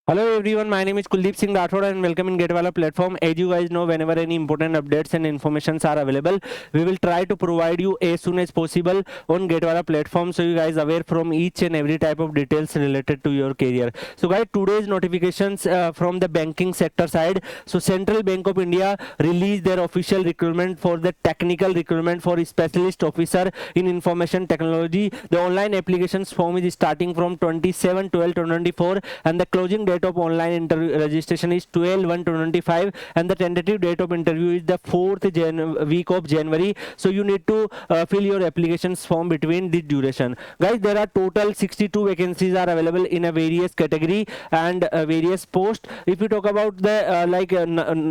Hello everyone, my name is Kuldeep Singh Rathod and welcome in GetWala platform. As you guys know, whenever any important updates and informations are available, we will try to provide you as soon as possible on GetWala platform, so you guys aware from each and every type of details related to your career. So guys, today's notifications from the banking sector side. So Central Bank of India released their official recruitment for the technical recruitment for specialist officer in information technology. The online applications form is starting from 27/12/2024 and the closing date of online interview registration is 12/1/2025 and the tentative date of interview is the 4th week of January. So you need to fill your applications form between this duration. Guys, there are total 62 vacancies are available in a various category and various posts. If you talk about the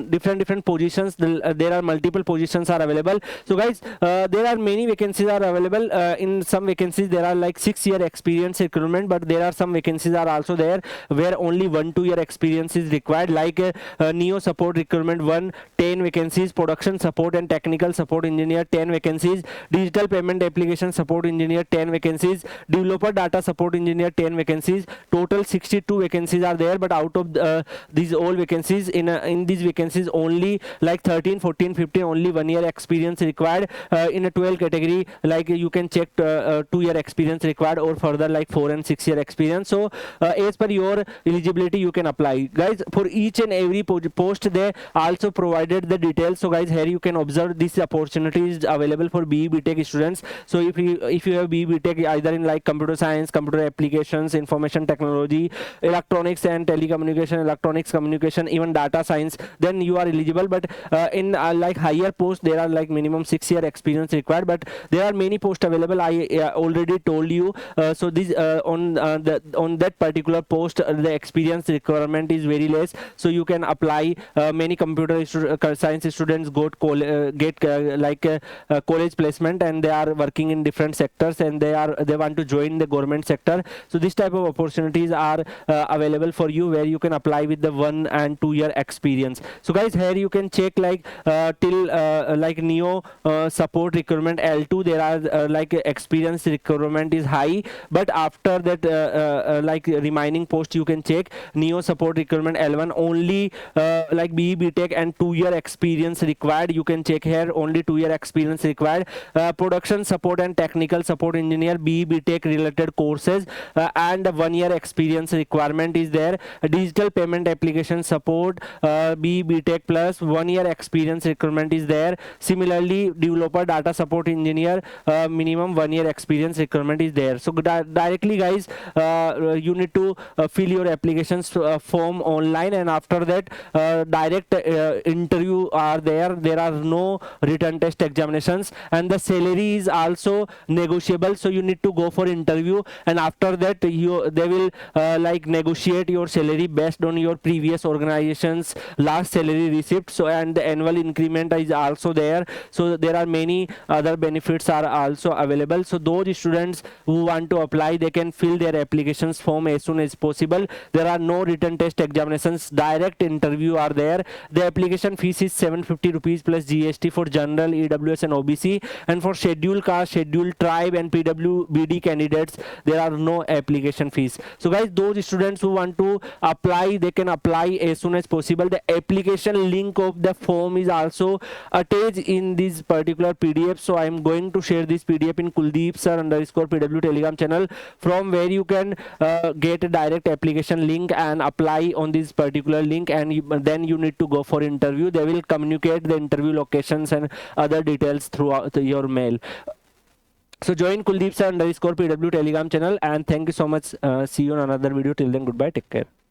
different positions, there are multiple positions are available. So guys, there are many vacancies are available. In some vacancies there are like 6-year experience recruitment, but there are some vacancies are also there where only 1-2 year experience is required, like neo support recruitment 10 vacancies, production support and technical support engineer 10 vacancies, digital payment application support engineer 10 vacancies, developer data support engineer 10 vacancies. Total 62 vacancies are there, but out of these all vacancies, in these vacancies only like 13, 14, 15 only 1 year experience required. In a 12 category, like you can check 2-year experience required or further like 4 and 6 year experience. So as per your eligibility you can apply. Guys, for each and every post they also provided the details. So guys, here you can observe this opportunity is available for BE BTech students. So if you have BE BTech either in like computer science, computer applications, information technology, electronics and telecommunication, electronics communication, even data science, then you are eligible. But in like higher post there are like minimum 6-year experience required, but there are many posts available. I already told you. So this on that particular post the experience requirement is very less, so you can apply. Many computer science students get college placement and they are working in different sectors and they want to join the government sector. So this type of opportunities are available for you where you can apply with the 1 and 2 year experience. So guys, here you can check like till like neo support requirement L2 there are like experience requirement is high, but after that like remaining post you can check neo support requirement L1 only like BE BTech and 2-year experience required. You can check here only 2-year experience required. Production support and technical support engineer BE BTech related courses and 1-year experience requirement is there. Digital payment application support BE BTech plus 1-year experience requirement is there. Similarly, developer data support engineer minimum 1-year experience requirement is there. So directly guys, you need to fill your applications form online, and after that direct interview are there. There are no written test examinations and the salary is also negotiable, so you need to go for interview and after that they will like negotiate your salary based on your previous organization's last salary receipt. So and the annual increment is also there. So there are many other benefits are also available. So those students who want to apply, they can fill their applications form as soon as possible. There are no written test examinations, direct interview are there. The application fees is 750 rupees plus GST for general, EWS and OBC, and for scheduled caste, scheduled tribe and PWBD candidates there are no application fees. So guys, those students who want to apply, they can apply as soon as possible. The application link of the form is also attached in this particular PDF. So I am going to share this PDF in Kuldeep sir _ PW Telegram channel, from where you can get a direct application link and apply on this particular link, and then you need to go for interview. They will communicate the interview locations and other details throughout your mail. So join Kuldeep sir _ PW Telegram channel, and thank you so much. See you on another video. Till then, goodbye, take care.